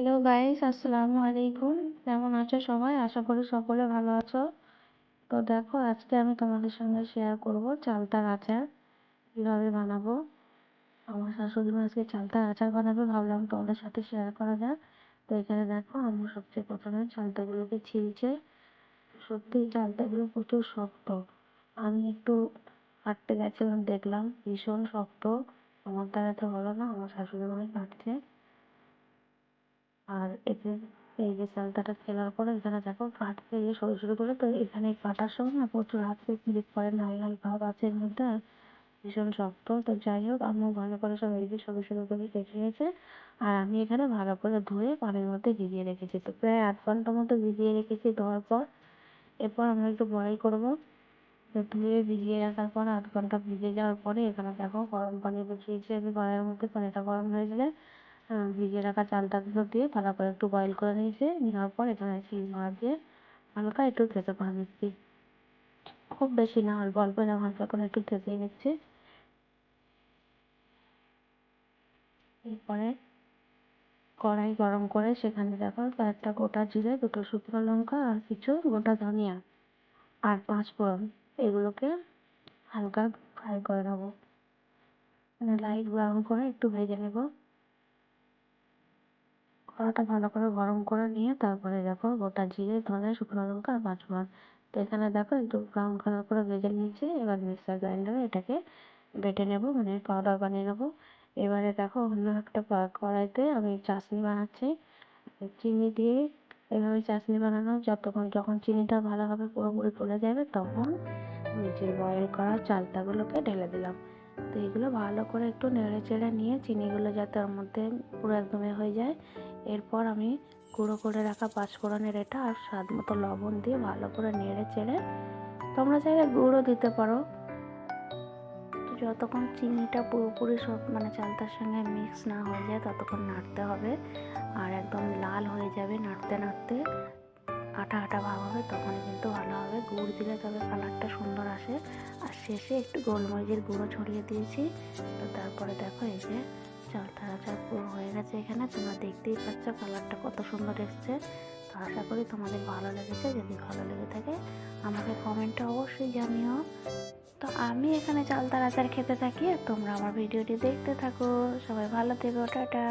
Hello guys, আসসালামু আলাইকুম। কেমন আছো সবাই? আশা করি সকলে ভালো আছো। তো দেখো, আজকে আমি তোমাদের সঙ্গে শেয়ার করব চালতার আচার কিভাবে বানাবো। আমার শাশুড়ি মা আজকে চালতার আচার বানাবে, ভাবলাম তোমাদের সাথে শেয়ার করা যাক। তো এখানে দেখো, আমি সবচেয়ে প্রথমে চালতাগুলোকে ছিলছে। সত্যি চালতাগুলো প্রচুর শক্ত। আমি একটু কাটতে গেছিলাম, দেখলাম ভীষণ শক্ত। আমার দ্বারা তো হলো না, আমার শাশুড়ি মা কাটছে। আর এতে এই যে চালতাটা ফেলার পরে এখানে দেখো কাটতে গিয়ে সরু সরু করে, তো এখানে কাটার সময় না প্রচুর হাতে ক্লিপ করে, লাল লাল ভাব আছে এর মধ্যে, আর ভীষণ শক্ত। তো যাই হোক, আম্মু ভালো করে সব এই যে সরু সরু করে কেটে নিয়েছে। আর আমি এখানে ভালো করে ধুয়ে পানির মধ্যে ভিজিয়ে রেখেছি। তো প্রায় 8 ঘন্টার মতো ভিজিয়ে রেখেছি ধোয়ার পর। এরপর আমরা একটু বয়েল করবো। তো ধুয়ে ভিজিয়ে রাখার পর 8 ঘন্টা ভিজে যাওয়ার পরে এখানে দেখো গরম পানি বসিয়েছি আমি কড়াইয়ের মধ্যে। পানিটা গরম হয়ে গেলে ভিজিয়ে রাখা চালটাগুলো দিয়ে ভালো করে একটু বয়েল করে নিয়েছি। নেওয়ার পর এখানে শিলনোড়া দিয়ে হালকা একটু থেতো করে নিচ্ছি। খুব বেশি না, অল্প অল্প এরকম হালকা করে একটু থেতে নিচ্ছি। এরপরে কড়াই গরম করে সেখানে দেখো কয়েকটা গোটা জিরে, দুটো শুকনো লঙ্কা আর কিছু গোটা ধনিয়া আর 5 ফোড়ন, এগুলোকে হালকা ফ্রাই করে নেবো, মানে লাইট ব্রাউন করে একটু ভেজে নেবো। কড়াটা ভালো করে গরম করে নিয়ে তারপরে দেখো গোটা জিরে, ধনে, শুকনো লঙ্কা আর 5 ফোড়ন, তো এখানে দেখো একটু ব্রাউন কালার করে ভেজে নিয়েছি। এবার মিক্সার গ্রাইন্ডারে এটাকে বেটে নেবো, মানে পাউডার বানিয়ে নেবো। এবারে দেখো অন্য একটা কড়াইতে আমি চাশনি বানাচ্ছি। চিনি দিয়ে এভাবে চাশনি বানানো যখন চিনিটা ভালোভাবে পুরোপুরি গলে যাবে তখন নিচে বয়েল করা চালতাগুলোকে ঢেলে দিলাম। তো এগুলো ভালো করে একটু নেড়ে চেড়ে নিয়ে চিনিগুলো যাতে ওর মধ্যে পুরো একদমই হয়ে যায়। এরপর আমি গুঁড়ো করে রাখা 5 ফোড়নের এটা আর স্বাদ মতো লবণ দিয়ে ভালো করে নেড়ে চেড়ে, তোমরা চাইলে গুঁড়ো দিতে পারো। তো যতক্ষণ চিনিটা পুরোপুরি সব মানে চালতার সঙ্গে মিক্স না হয়ে যায় ততক্ষণ নাড়তে হবে। আর একদম লাল হয়ে যাবে নাড়তে নাড়তে, আঠা আঠা ভাব হবে, তখনই কিন্তু ভালো হবে। গুড় দিলে তবে কালারটা সুন্দর আসে। আর শেষে একটু গোলমরিচের গুঁড়ো ছড়িয়ে দিয়েছি। তো তারপরে দেখো এই যে চালতার আচার পুরো হয়ে গেছে। এখানে তোমরা দেখতেই পাচ্ছ কালারটা কত সুন্দর এসছে। তো আশা করি তোমাদের ভালো লেগেছে। যদি ভালো লেগে থাকে আমাকে কমেন্টে অবশ্যই জানিও। তো আমি এখানে চালতার আচার খেতে থাকি আর তোমরা আমার ভিডিওটি দেখতে থাকো। সবাই ভালো থেকো, টাটা।